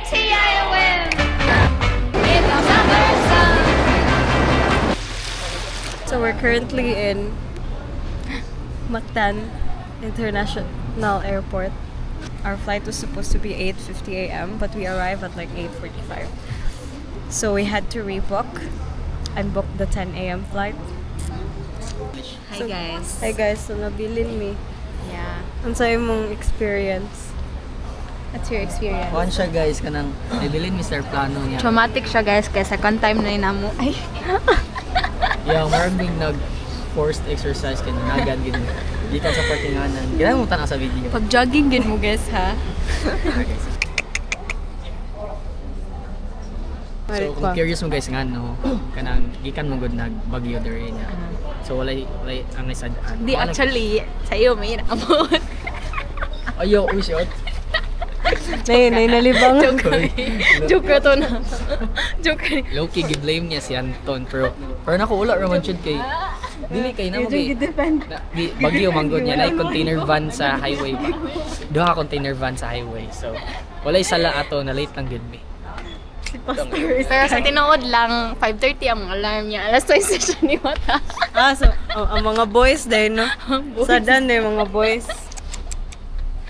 TIOM in the summer sun. So we're currently in Mactan International Airport. Our flight was supposed to be 8:50 a.m. but we arrived at like 8:45. So we had to rebook and book the 10 a.m. flight. Hi guys. Hi guys, so nabilin mi. Yeah. Ano sa'yo mong experience? What's your experience? Kuhan siya guys, kanang ibilin Mr. Plano niya. Traumatic siya guys kaya second time na inamo. Ay. Yung maraming nag-forced exercise kaya nanagan gid. Gikan sa partinganan. Ganun mo tanaw sa video. Pag jogging gid mo guys ha. So kung curious mo guys nga no, kanang gikan mo gud nagbagyo diri niya. So walay ang nasadaan. Di actually sa'yo may inamot. Ayo, uy shot. Nay nalibang. Joke to na. Joke. Low-key gi-blame niya si Anton pero nako wala ra man jud kay dili kay na mo bagyo manggod niya na container van sa highway ba. Duha container van sa highway. So walay sala ato na late lang gid mi. Pero sa tinuod lang 5:30 ang alarm niya. Alas 2 siya ni Mata. So ang mga boys din no. Sadan din mga boys.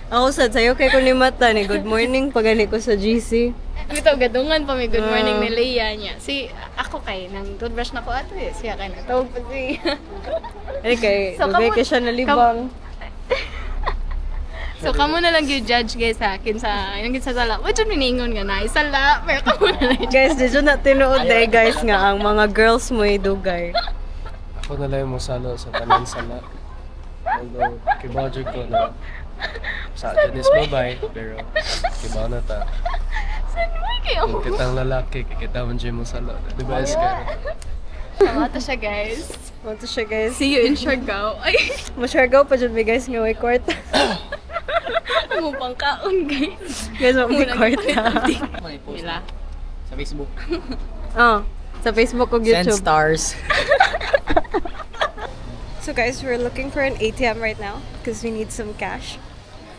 Ako sad sayo kay ko ni Mata ni good morning pagani ko sa GC. Ito gadungan pa may good morning ni Leia niya. Si ako kay nang toothbrush na ko ato eh. Siya kay natawag pa si. Ay kay dugay kay siya nalibang. So kamo na lang yung judge guys sa akin sa yung sa sala. What yun miningon nga na isala pero kamo na lang. Guys, did you not tinuod day guys nga ang mga girls mo dugay. Ako na lang mo salo sa tanan sala. Although kibadyo ko na sa Janice babay pero kibaw na ta. Saan mo kayo? Kung kitang lalaki kikita man dyan mo salo. Diba Escar? Mata siya guys. Want to siya guys. See you in Siargao. Ay, Masyargaw pa dyan may guys nga may kwarta. mo pang kaon guys. Guys, may kwarta. Mila. Sa Facebook. Sa Facebook o Send YouTube. stars. So guys, we're looking for an ATM right now because we need some cash.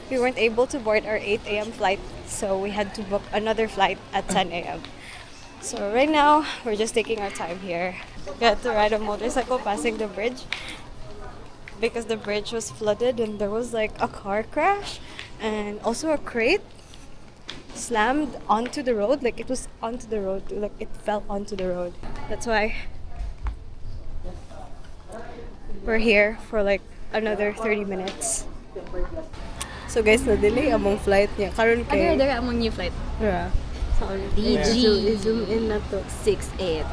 We weren't able to board our 8 a.m. flight, so we had to book another flight at 10 a.m. So right now, we're just taking our time here. We had to ride a motorcycle passing the bridge because the bridge was flooded and there was like a car crash and also a crate slammed onto the road. Like it was onto the road, like it fell onto the road. That's why we're here for like another 30 minutes. So guys, na-delay among flight niya. Karon kay... Ano yung among new flight? Yeah. DG. I-zoom in na to. 6-8.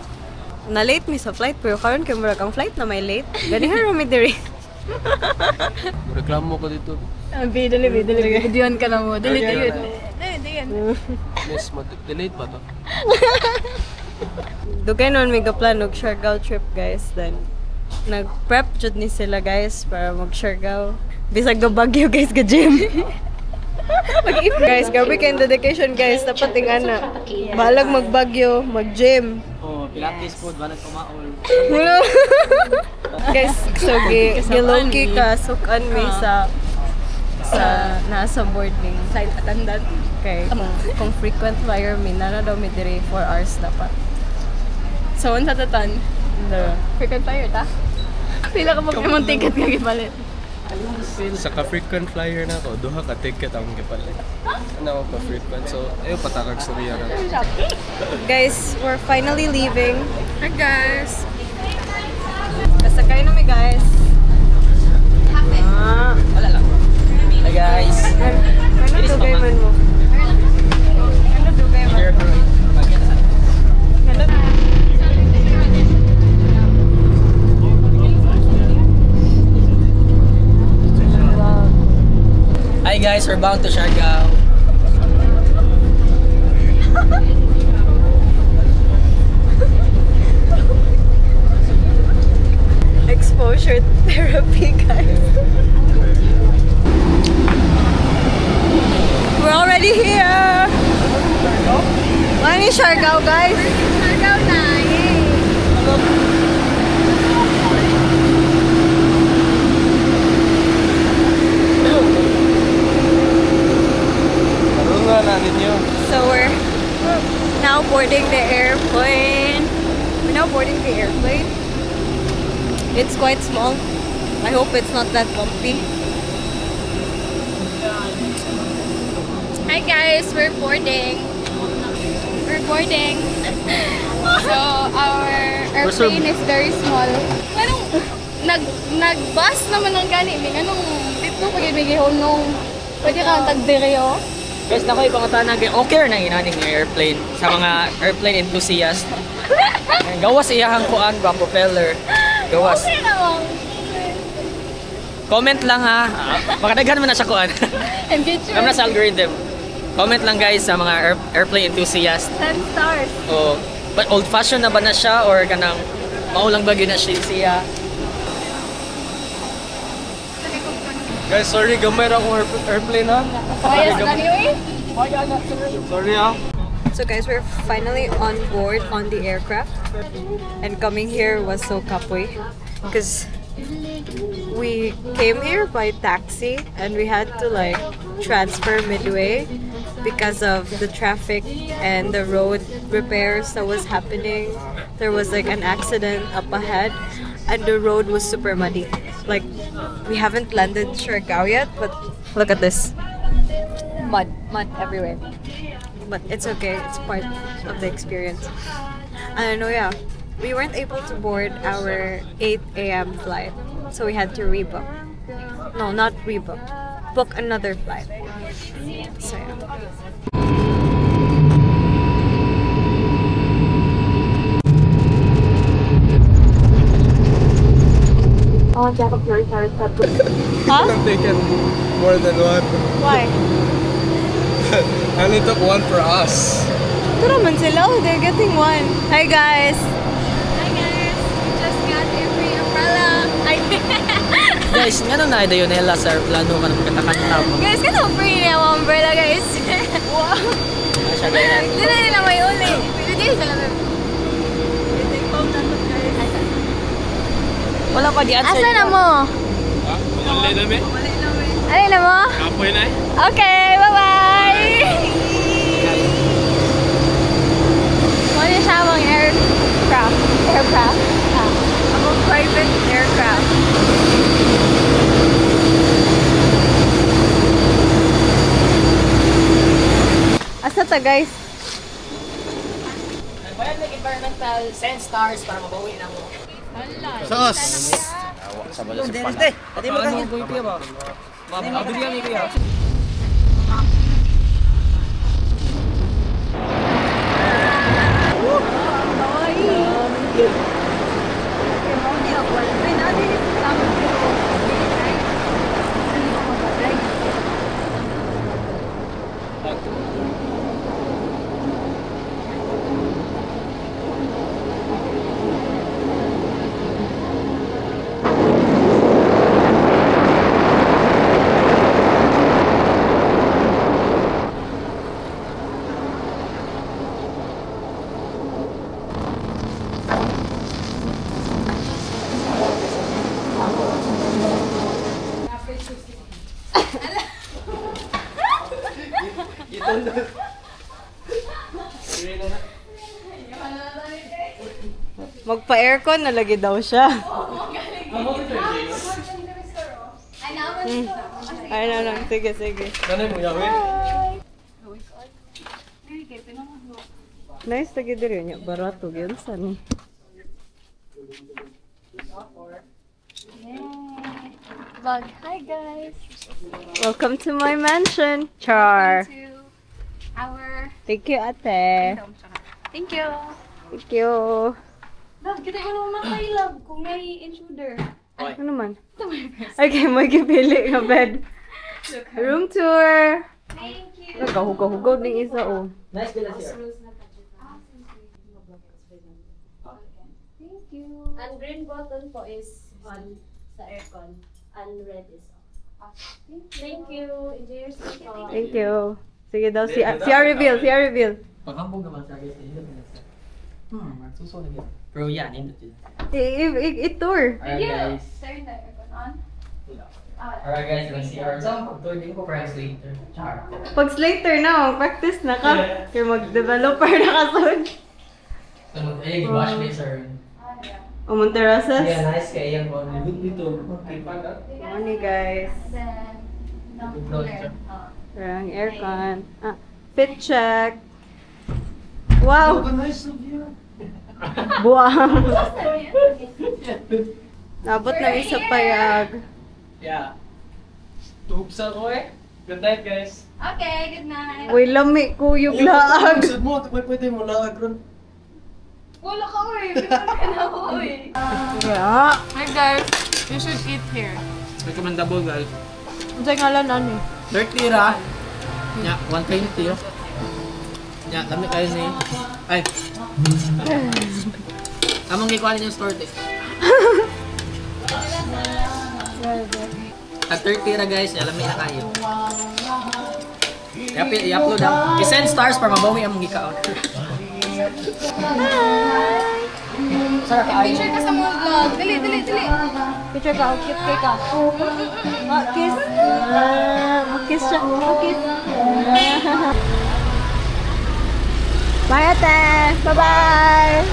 Na-late mi sa flight, pero karon kay murag ang flight na may late. Ganihan rami diri. Reklamo ko dito. Dali. Diyan ka na mo. Dali. Miss, delete ba to? Dugay noon may gaplan og Siargao trip guys. Then nag-prep jud ni sila guys para mag-Siargao. Bisag do Bagyo guys ga gym. Guys, grabe kayong dedication guys. Dapat ting ana. Balag magbagyo, mag-gym. Oh, Pilates food ba nagkumaol. Guys, so giloki ka sukan mi sa nasa boarding Flight attendant. okay kung frequent flyer mi na daw mi diri 4 hours dapat. So, unsa tatan? Frequent flyer ta? Pila ka magkamang ticket nga gipalit? Sa ka-frequent flyer na ako, duha ka ticket ang gipalit. Ano ako ka-frequent, so ayaw patakag sa riya na. Guys, we're finally leaving. Hi guys! Kasakay na mi guys. Wala lang. Hi guys. Ano dugay man mo? Ano dugay man? Hi guys, we're bound to Siargao. Exposure therapy guys. We're already here. Ano Siargao guys? Siargao na! Yay! Ano nga na ninyo? So we're now boarding the airplane. It's quite small. I hope it's not that bumpy. Hi guys, we're boarding. So our airplane is very small. Anong nag-bus naman ang gani. Anong dito pag-ibigihon nung pwede kang tagdireo. Guys, naku, ibang tanang okay na inaning ng airplane sa mga airplane enthusiast. Gawas iyahang kuan ba propeller. Gawas. Okay naman. Comment lang ha. Makadaghan man na sa kuan. Engagement. Kami na sa algorithm. Comment lang guys sa mga airplane enthusiast. 10 stars. Oh, but old fashioned na ba na siya or kanang maulang bagyo na siya? Guys, sorry, gamay ra akong airplane ha. Ayos anyway. Sorry ha. So guys, we're finally on board on the aircraft, and coming here was so kapoy because we came here by taxi and we had to like transfer midway because of the traffic and the road repairs that was happening. There was like an accident up ahead and the road was super muddy. Like, we haven't landed Siargao yet, but look at this. Mud everywhere. But it's okay, it's part of the experience. And yeah, we weren't able to board our 8 a.m. flight, so we had to rebook. No, not rebook. Book another flight. So yeah. Huh? I'm taking more than one. Why? I only took one for us. Ito naman sila. Oh, they're getting one. Hi guys! Hi guys, we just got a free umbrella. Guys, nga nung naida yun nila sa plano ka na magkanta-kanta mo. Guys, kano free na yung umbrella guys. Wow. Siya ganyan. Hindi na nila may uli. Pwede sila may... Wala pa di answer. Asa na mo? Wala na me? Alay na mo? Kapoy na Okay, bye-bye! Ano siya mong aircraft? Among private aircraft. Asa ta guys? Bayad ng environmental 10 stars para mabawi na mo. Sos! Sa bala si Pana. Pati mo ganyan. Ano kuya ba? Mabili yan kuya. Magpa-aircon na lagi daw siya. Ay na lang. Sige. Nanay mo yawin? Nice lagi diri niya. Barato yun sani. Vlog. Hi guys! Welcome to my mansion. Char. To our... Thank you, ate. Thank you! Thank you. Love, kita ko naman kay Love kung may intruder. Ano man? Okay, may gipili nga bed. Room tour. Thank you! Nagkahugaw-hugaw din isa, oh. Nice bila siya. Thank you! Ang green button po is on sa aircon. And red is off. Thank you. Enjoy your stay po. Thank you. Sige daw, siya reveal. Panghambog naman sa guys. Magsusunod yun. Pero yan, hindi yun. I-tour. Alright guys. Turn the aircon on. Alright guys, let's see our example. Hindi ko translator. Char. Pag later na, practice na ka. Kaya mag-developer na ka soon. So, wash me, sir. Umunterasas. Yeah, nice kaya yan po. Dito. Morning guys. Parang aircon. Fit check. Wow! Buwang. Nabot na sa payag. Yeah. Tuhugsa ko eh. Good night, guys. Okay, good night. Uy, lami kuyog laag. Sud mo, pwede mo laag ron. Wala ka, uy. Bigyan ka na, uy. Yeah. Hi, guys. You should eat here. Recommendable guys. Ang sa'yo ngalan ano eh. 30 ra. Nya, 120 ra. Nya, dami kayo ni. Ay. Among gikuha yung store eh. At 30 ra guys, alam na kayo. I-upload ha. I-send stars para mabawi among gikaon. Sarap kayo. Picture ka sa mga vlog. Dali, dali, dali. Picture ka, cute kay ka. Kiss. Kiss siya. Kiss. Bye ate. Bye-bye.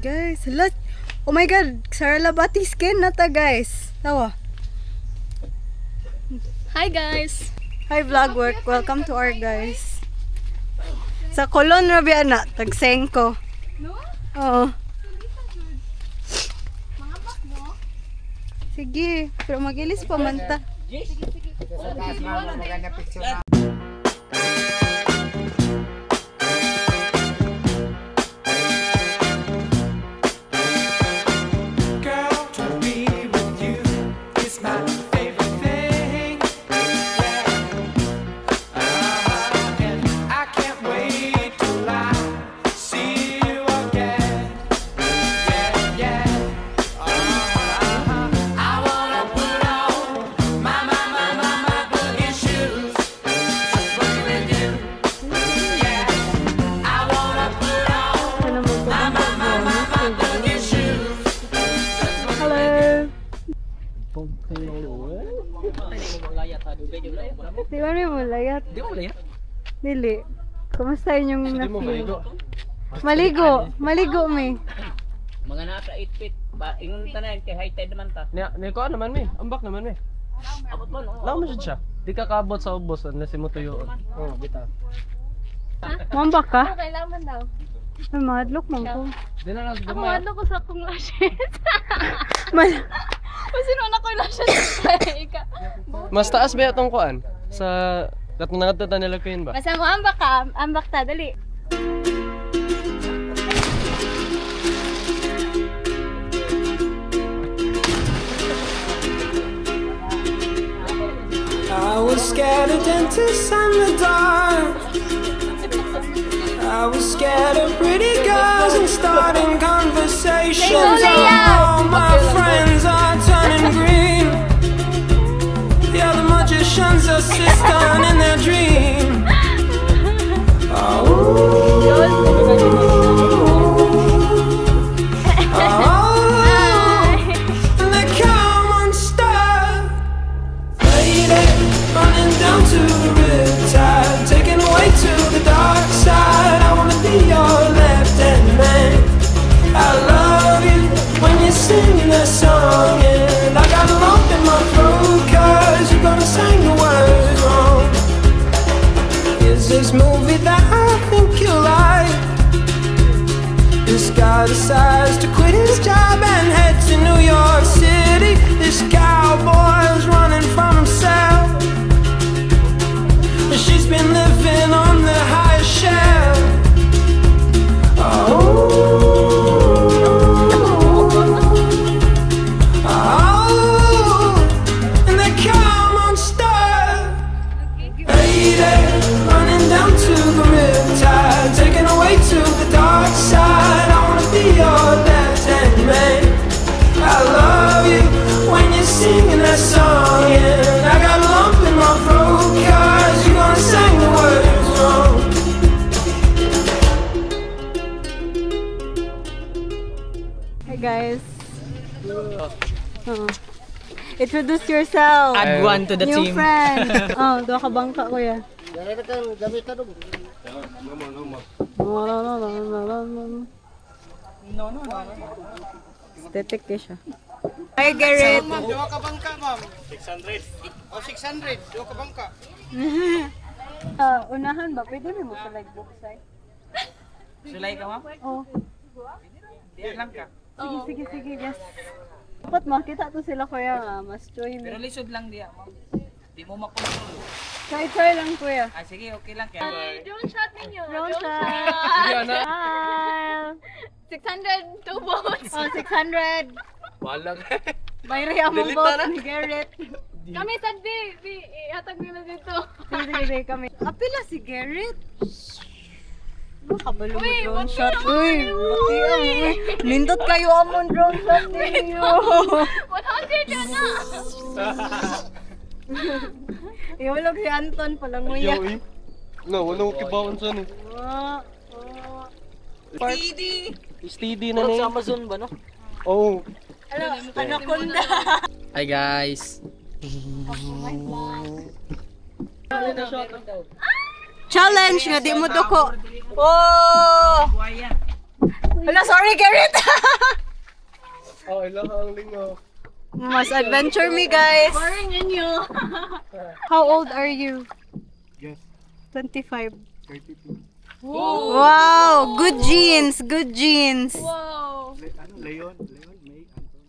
Guys, look. Oh my god, Sara Labati skin na ta guys. Tawa. Hi, guys. Hi vlog work. Welcome to our guys. Sa Colon Rabi ana, tagsengko. No? Oo. Mga bak mo? Sige, pero magilis pa man ta. Di ba rin mo layat? Di mo layat? Dili. Kumusta inyong Hindi mo na-feel? maligo. Maligo may. Mga nasa 8 feet, ba ingon ta na kay high tide naman ta. Ni ko naman mi, ambak naman mi. Abot mo no. Law mo siya. Di ka kaabot sa ubos unless mo tuyo. Oh, bitaw. Mambak ka? Okay lang man daw. Ay, madlock man ko. Di na lang Ako gamay. madlo ko sa akong lashes. Mal Kasi noon ako yung lashes. Ika. Mas taas ba itong kuan? Sa katong nangadto nila kayon ba? Basta mo ambak ka. Ambak ta, dali. I was scared of dentists and the dark. I was scared of pretty girls and starting conversations. All my friends are turning green. Yeah, the magician's assistant in their dream. Running down to the riptide, taken away to the dark side. decides to quit his job and head to New York City. This cowboy's running from himself. She's been living on the highest shelf. And they come unstuck. Lady, running down to the riptide, taken away to the dark side. I wanna be your left-hand man. I love you when you're singing that song, and I got a lump in my throat 'cause you're gonna sing the words wrong. Hey guys. Introduce yourself. Add one to the New team. friend. Dua ka bangka kuya. Aesthetic ka siya. Hi Garrett. Dua ka bangka, ma'am. 600. Oh, 600. Dua ka bangka. Unahan ba? Pwede mo sa like buksay? Sulay ka, ma'am? Oh. Diyan lang ka. Sige, yes. Dapat makita to sila kuya nga, mas joy Pero mo. lisod lang diya, ma'am. Di mo makontrol. Try lang kuya. Ah, sige, okay lang. Kaya Drone shot ninyo. Drone shot. Hi. 602 votes. Oh, 600. Wala ka. Bayri ang mong vote ni Garrett. Kami sagdi. Ihatag nila dito. Sige, kami. Apila si Garrett. Kabalo mo Uy, drone bati shot. naman Uy, bati ang. Lindot kayo amon drone shot ninyo. 100 yun na. Iulog si Anton palang nguya. Wala ko kibawan sa ni. Steady na Parang ni. sa Amazon ba, no? Oh. Anaconda. Hi guys. Challenge nga di mo duko. Oh! Wala, sorry Garrett. Oh, ilang ang lingaw. Mas adventure me guys. Boring ninyo. How old are you? Yes. 25. 32. Wow, good genes, good genes. Wow. Leon, May, Anton.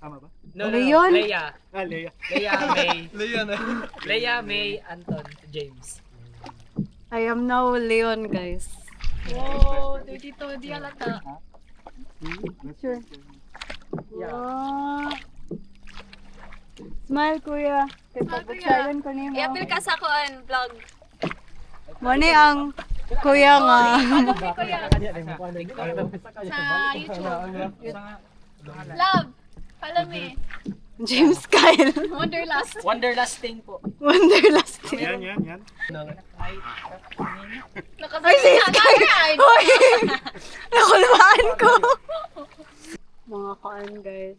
Tama ba? No, Leon? Leia. Leia. Leia, May. Leia na. Leia, May, Anton, James. I am now Leon guys. Wow, 32 di halata. Sure. Wow. Smile kuya. Kaya pagpatsayan ko niyo. I-appeal ka sa kuan vlog. Mani ang kuya nga. Ano si kuya? Sa YouTube. Love. Follow me. James Kyle. Wonderlust. Wonderlasting po. Wonderlasting. Yan. Ay, si Sky! Hoy! Nakulmaan ko! Mga kaan, guys.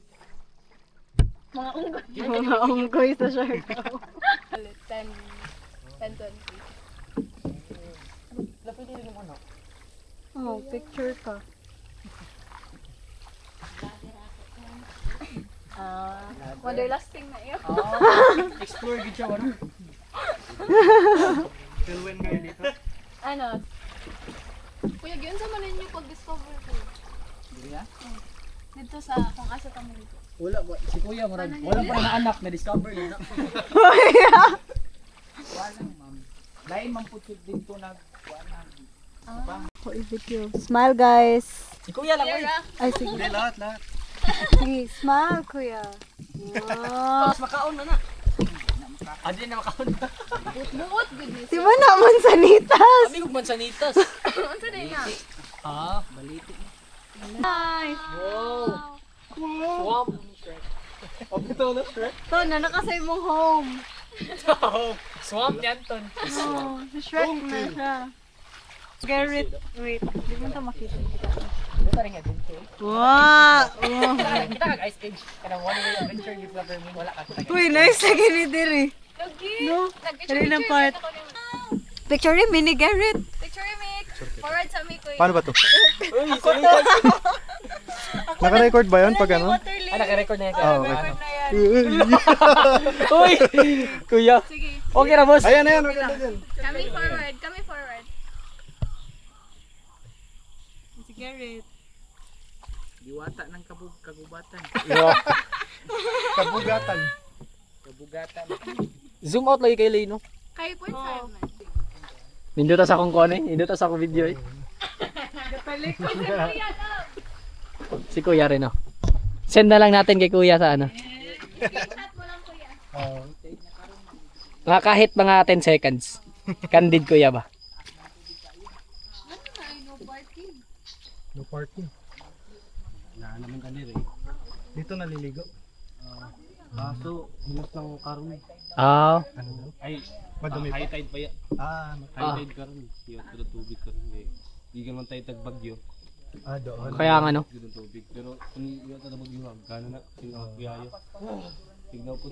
Mga unggoy. Mga unggoy sa Siargao. 10, 20. Oh, picture ka. Wonderlasting na iyo. Explore gid siya, ano? Pilwen ngayon dito. Ano? Kuya, giyon sa man ninyo pag-discover ko. Dili Dito sa kung asa kami dito. Wala ba si Kuya murag wala pa na anak na discover niya. Wala ma'am. Lain man pud dito nag Ako i-video. Smile, guys. Si Kuya lang oy. Ay, sige. Hindi, lahat. Sige, smile, kuya. Wow. Mas makaon na na. Adi na makaon. Buot goodness. Di ba naman sanitas? Kami kog mansanitas. Unsa day na? Ah, baliti. Nice. Wow. Swamp. Ito na, Shrek. Ito, na nakasay mong home. Swamp yan ton. Oh, Shrek na siya. Garrett, wait. Di mo ito makita. Dito rin adventure. Wow! Kita kag Ice Age kanang one way adventure you never mean wala ka. Uy, nice lagi ni Diri. Lagi. No? Nag-picture Dali na part. ako ni- Picture ni Mini Garrett. Picture me. Forward sa mi kuya. Paano ba to? Uy, Naka-record ba yun pag ano? Ah, naka-record na yan. Oh, okay. Uy! Kuya. Sige. Okay na, boss. Ayan, maganda dyan. Kami forward. Kami forward. Si Garrett. Diwata ng kagubatan. Kabugatan. Kabugatan. Zoom out lagi kay Lino. Kay point 5 man. Nindot sa akong kuan eh. Nindot sa akong video eh. Si Kuya rin oh. Send na lang natin kay Kuya sa ano. Mga kahit mga 10 seconds. Candid Kuya ba? No parking. Wala naman kanir eh. Dito naliligo. Kaso, hinas ng karon. Ah. Ano daw? Ay, Madumi high pa. tide pa yan. High tide karon. Yung pero tubig karon. Hindi ka man tayo tagbagyo. Doon. Kaya nga no. Gudong tubig. Pero kung yung tayo bagyo, gano'n na. Sinakagbiyayo. Tignan po.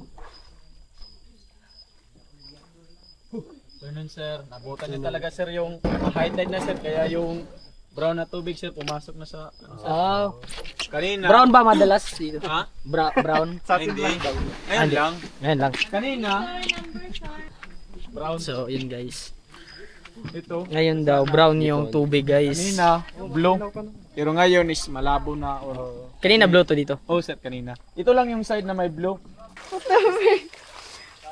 Ganun sir, nabutan niya talaga sir yung high tide na sir, kaya yung brown na tubig sir pumasok na sa Ah. kanina. Brown ba madalas dito? Ha? Brown. Sa atin lang daw. Ayun lang. Ngayon lang. Kanina. Brown. So, yun guys. Ito. Ngayon daw, brown yung tubig guys. Kanina, blue. Pero ngayon is malabo na or Kanina blue to dito. oh sir, kanina. Ito lang yung side na may blue.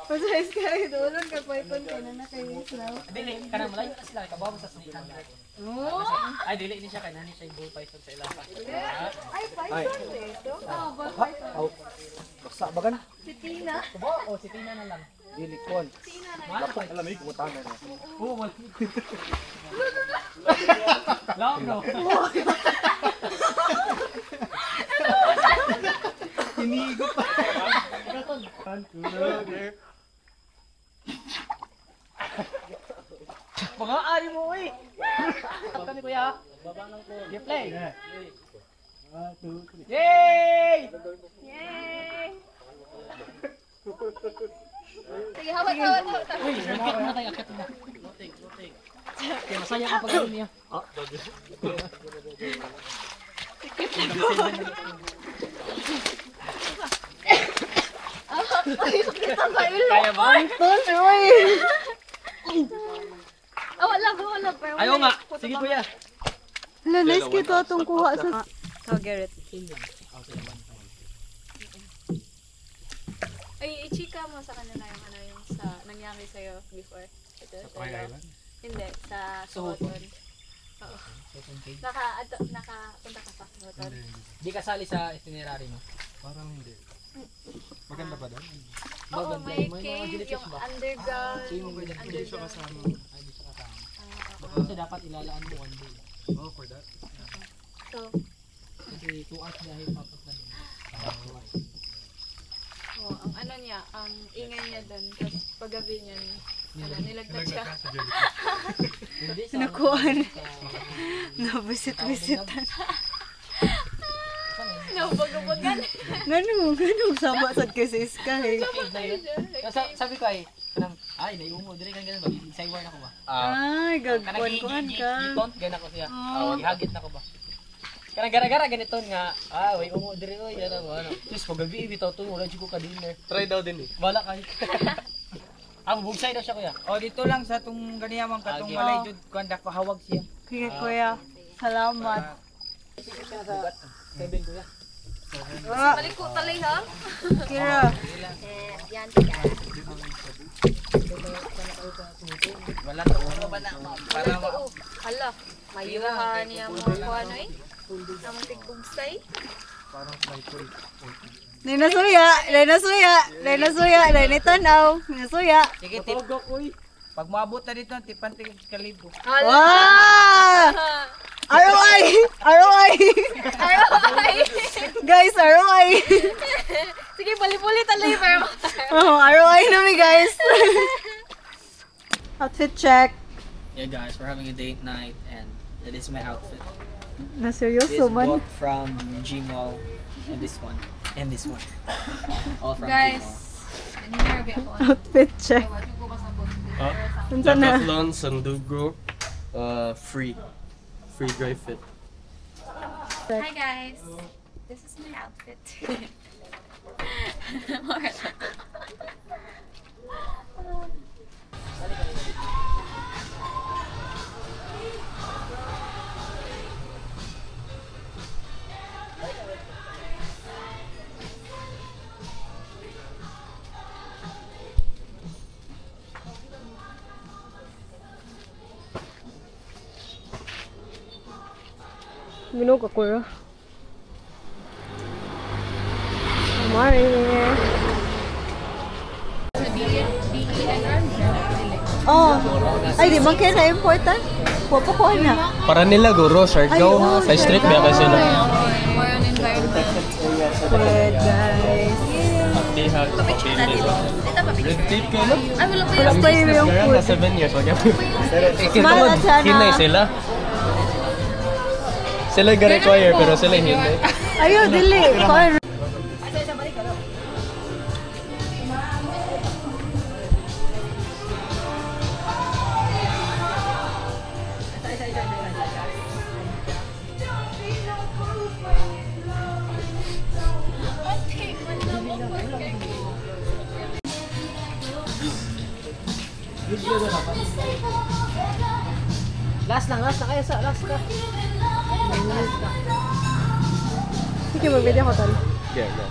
Pasayos ka rin, doon ka po ipon ka na kayo now. Dili, kanang malayo na sila, kabawa sa sinihan. Ay, dili ni siya kay nani siya bull python sa ilaha. Ay, python dito? Oo, ball python. Sa baga na. Si Tina. O si Tina na lang. Dili kon. Tina na. Alam mo, kumutang na. Oo, wal. Laom no. Hinigo pa. Mga ari mo eh. Pagka ni Kuya. Give play. Yay! Yay! Sige, hawak. Uy, akit mo na tayo, akit mo na. Loting. Kaya masaya ka pag gano'n niya. Kaya ba? Wala. Ayaw nga. Sige Kuya. Hala, nice kita itong kuha sa... Oh, Garrett. Ay, i-chika mo sa kanila yung ano yung sa nangyari sa'yo before. Ito, sa Island? Hindi, sa Suhoton. Oo. Nakapunta ka sa Suhoton. Di kasali sa itinerary mo. Parang hindi. Maganda ba doon? Oo, may cave, yung underground. Hindi siya kasama. Kasi dapat ilalaan mo one day. Oh, for that. So, Kasi 2 hours dahil papas na din. ang ano niya, ang ingay niya doon. Tapos paggabi niya, nilagtat siya. Nakuhaan. Nabisit-bisitan. Nabagan. Ganun. Sama sa kisis ka eh. Sabi ko ay naiumo mo dire kan ganun ba? Isaywar na ko ba? Ay, gagkuhan ka. Gitont gana ko siya. Gihagit na ko ba? Kanang gara-gara ganito nga, way umo dire oy, ano ba ano. Just pagabi bitaw to, wala jud ko ka dinner. Try daw din eh. Wala kay. Bugsay daw siya kuya. Dito lang sa tong ganiyamang katong walay jud kuanda ko hawag siya. Sige, kuya. Salamat. 7 kuya. Balik ko talay ha. Kira. Yan. Wala to uno ba na para Hala, mayuhan niya mga kuano eh. Namang tigbugsay. Ninasuya. sige tip. Pag maabot na dito tipan tig kalibo. Wow! ROI! Guys, ROI! Sige, pali-puli talay pero. ROI na mi guys. Outfit check. Yeah guys, we're having a date night and that is my outfit. This Seryoso man. bought from Gmall and this one. All from Guys, Gmall. Outfit check. Unsa na? Decathlon, Sandugo, free dry fit. hi guys. This is my outfit. Minog ako ra. Mari. Oh. Ay, di man kaya na-important? Pupukuha na. Para nila guro, Siargao. Sa street ba kasi sila? More on environment. Good, guys. Pagtihag, pagtihag. Red tape kayo? Ay, wala pa Let's play yung Kaya food. na 7 years. Smile at sana. Hinay sila. Sila ga-require pero sila hindi. Ayun, dili. Call. Last lang kayo sa last ka. Sige, mag-video ko tol. Yeah, no.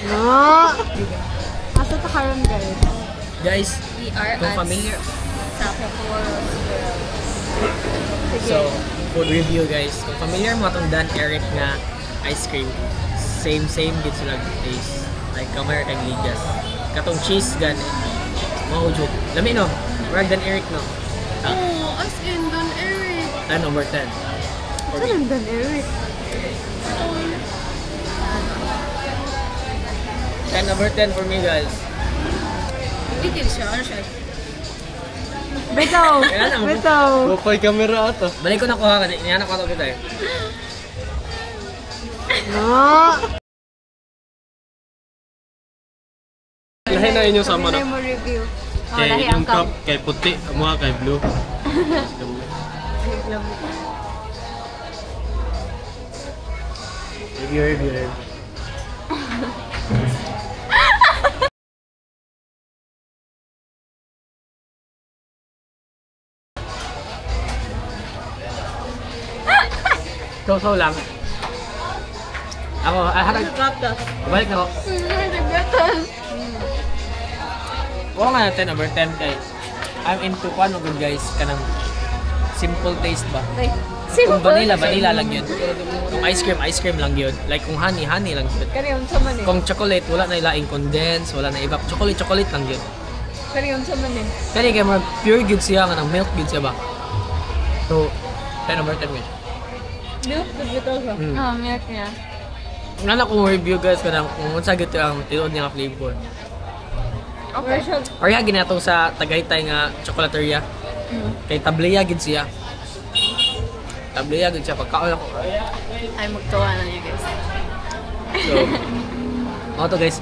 No! Asa ta karon guys? Guys, We are kung at familiar. Sapapor. So, food review guys. Kung familiar mo itong Dan Eric nga ice cream, same gid sila taste. Like kamar kag ligas. Katong cheese gan mahujud. Lami no. Rag Dan Eric no. Oh, as in Don Eric. Number 10. Asa nandan Eric? 10 number 10 for me guys. Hindi siya. Ano siya? Bitaw! Kailan ang- Bitaw! Gopay camera ato. Balik ko na kuha kasi inihanap ko ito kita eh. No! Lahi na inyo sama Hindi na. mo review. Kay yung cup, kay puti, mga kay blue. Review. So lang. Ako, harag. Balik na ako. Oo nga natin, number 10 kay I'm into kung ano good guys, kanang simple taste ba? Kung vanilla lang yun. Kung ice cream lang yun. Like kung honey lang yun. Kani unsa man eh. Kung chocolate, wala na ilaing condense, wala na iba. Chocolate lang yun. Kani unsa man eh. Kani kay mga pure good siya, kanang milk good siya ba? So, 10 number 10 guys. Milk good bitaw siya. Ah, milk niya. Nana kong review guys kanang kung unsa gito ang tinuod niya nga flavor. Okay. Or ya ginatong sa Tagaytay nga chocolateria. Kay tableya gid siya. Tableya gid siya pagkaon ako. Ay, magtuwa na niya guys. So, ako to guys.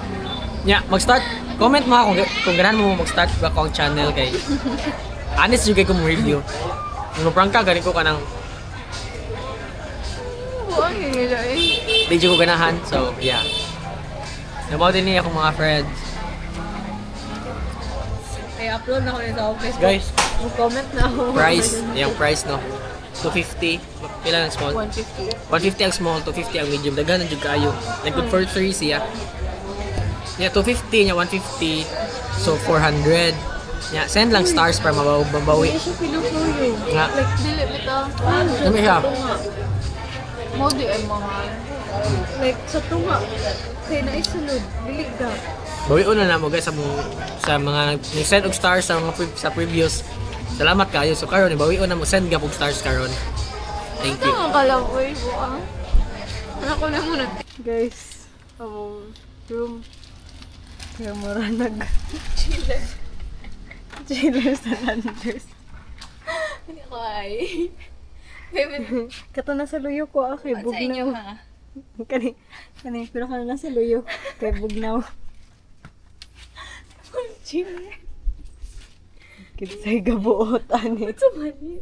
Nya, mag-start. Comment mo ako kung ganahan mo mag-start ba ko ang channel kay. Honest yung kay kong review. Kung prank ka ganito ka nang Buwang yung nila eh. di ko ganahan. So, yeah. Nabaw din niya akong mga friends. Ay, upload na ko yun sa Facebook. Guys, Mag-comment na ako. price. Yung price no. 250. Pila ng small? 150. 150 ang small, 250 ang medium. Daghan ang jud kaayo. Like good for 3 siya. Yeah, 250 nya 150. So 400. Yeah, send lang stars para mabawi. Ay, siya pinupuyo. Nga. Like, Dili bitaw. Dami siya. Mo di ay mahal. like, sa tunga. Kaya naisunod. Bilig ka. Bawi una na mo guys sa mga nag-send og stars sa mga sa previous. Salamat kayo. So karon bawi una mo send gapog stars karon. Thank you. Ang kalaboy buwang. Ano ko na muna. Guys, among room. Kaya mura nag... Chillers na landers. Hindi ko ay. Baby, Kato na sa luyo ko ako. sa inyo ha. Kani, pero ka na sa luyo. Kay bugnaw. Chiller. Kinsay gabuot ani. Sumali.